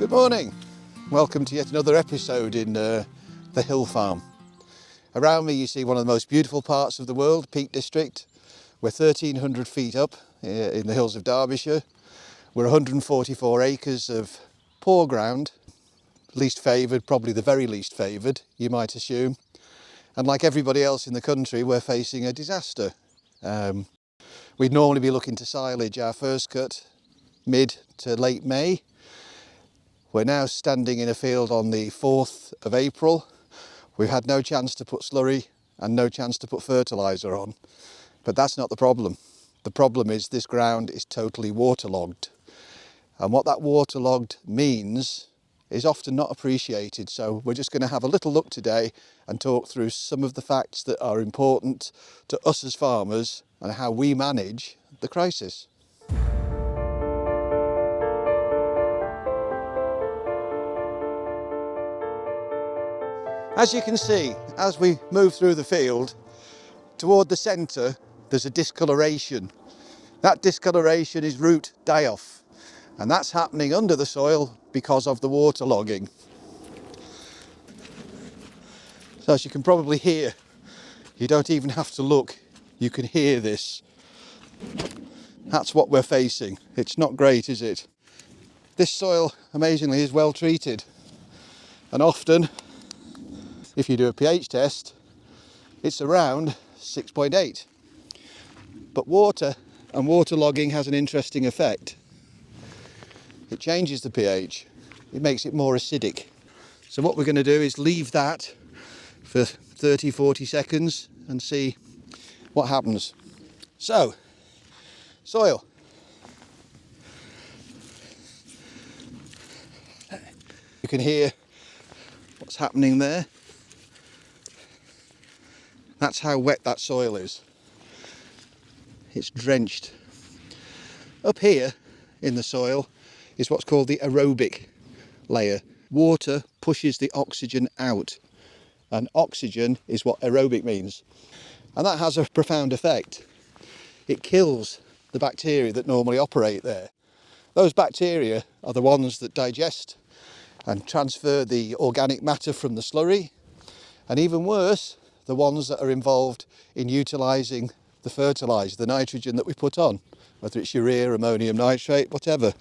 Good morning. Welcome to yet another episode in the Hill Farm. Around me you see one of the most beautiful parts of the world, Peak District. We're 1,300 feet up in the hills of Derbyshire. We're 144 acres of poor ground, least favoured, probably the very least favoured, you might assume. And like everybody else in the country, we're facing a disaster. We'd normally be looking to silage our first cut mid to late May. We're now standing in a field on the 4th of April. We've had no chance to put slurry and no chance to put fertiliser on. But that's not the problem. The problem is this ground is totally waterlogged. And what that waterlogged means is often not appreciated. So we're just going to have a little look today and talk through some of the facts that are important to us as farmers and how we manage the crisis. As you can see, as we move through the field, toward the centre there's a discoloration. That discoloration is root die-off, and that's happening under the soil because of the waterlogging. So as you can probably hear, you don't even have to look, you can hear this. That's what we're facing. It's not great, is it? This soil, amazingly, is well treated, and often if you do a pH test, it's around 6.8. But water and waterlogging has an interesting effect. It changes the pH. It makes it more acidic. So what we're going to do is leave that for 30-40 seconds and see what happens. So, soil. You can hear what's happening there. That's how wet that soil is. It's drenched. Up here in the soil is what's called the aerobic layer. Water pushes the oxygen out, and oxygen is what aerobic means. And that has a profound effect. It kills the bacteria that normally operate there. Those bacteria are the ones that digest and transfer the organic matter from the slurry, and even worse, the ones that are involved in utilising the fertiliser, the nitrogen that we put on, whether it's urea, ammonium nitrate, whatever.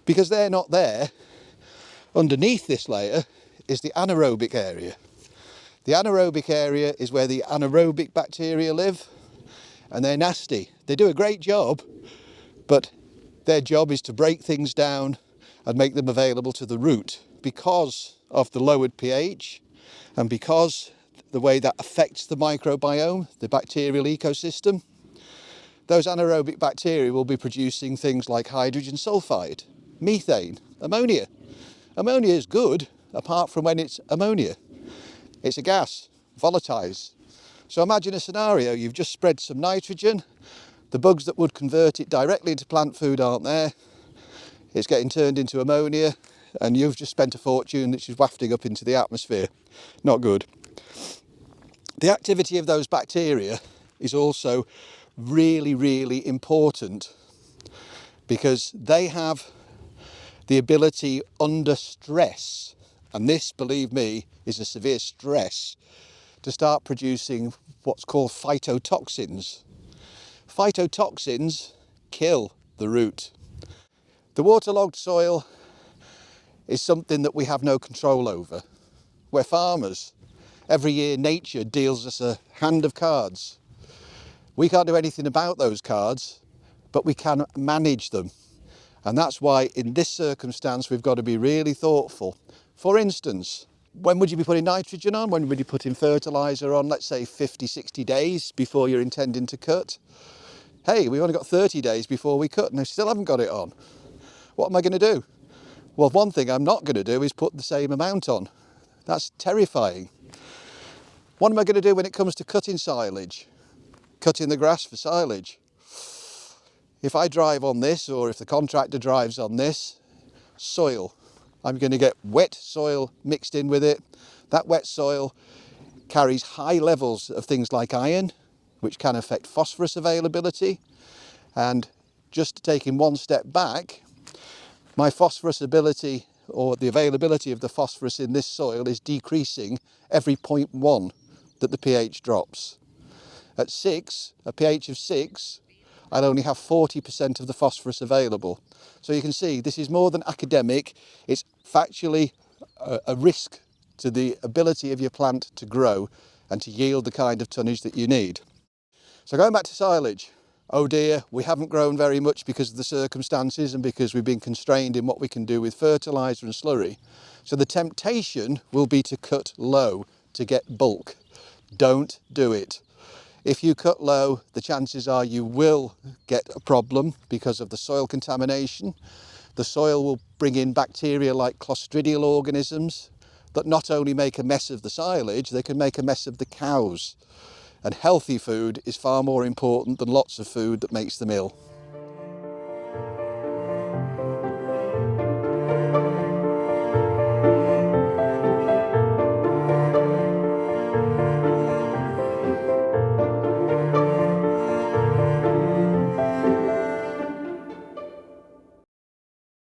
Because they're not there, underneath this layer is the anaerobic area. The anaerobic area is where the anaerobic bacteria live, and they're nasty. They do a great job, but their job is to break things down and make them available to the root. Because of the lowered pH and because the way that affects the microbiome, the bacterial ecosystem, those anaerobic bacteria will be producing things like hydrogen sulfide, methane, ammonia. Ammonia is good apart from when it's ammonia. It's a gas, volatilized. So imagine a scenario, you've just spread some nitrogen, the bugs that would convert it directly into plant food aren't there, it's getting turned into ammonia, and you've just spent a fortune which is wafting up into the atmosphere. Not good. The activity of those bacteria is also really, really important because they have the ability under stress, and this, believe me, is a severe stress, to start producing what's called phytotoxins. Phytotoxins kill the root. The waterlogged soil is something that we have no control over. We're farmers. Every year nature deals us a hand of cards. We can't do anything about those cards, but we can manage them. And that's why in this circumstance we've got to be really thoughtful. For instance, when would you be putting nitrogen on? When would you put in fertiliser on? Let's say 50, 60 days before you're intending to cut. Hey, we've only got 30 days before we cut and I still haven't got it on. What am I going to do? Well, one thing I'm not going to do is put the same amount on. That's terrifying. What am I going to do when it comes to cutting silage? Cutting the grass for silage. If I drive on this, or if the contractor drives on this, soil. I'm going to get wet soil mixed in with it. That wet soil carries high levels of things like iron, which can affect phosphorus availability. And just taking one step back, my phosphorus ability or the availability of the phosphorus in this soil is decreasing every 0.1 that the pH drops. At 6, a pH of 6, I'll only have 40% of the phosphorus available. So you can see this is more than academic, it's factually a risk to the ability of your plant to grow and to yield the kind of tonnage that you need. So going back to silage, oh dear, we haven't grown very much because of the circumstances and because we've been constrained in what we can do with fertiliser and slurry. So the temptation will be to cut low to get bulk. Don't do it. If you cut low, the chances are you will get a problem because of the soil contamination. The soil will bring in bacteria like clostridial organisms that not only make a mess of the silage, they can make a mess of the cows. And healthy food is far more important than lots of food that makes the meal.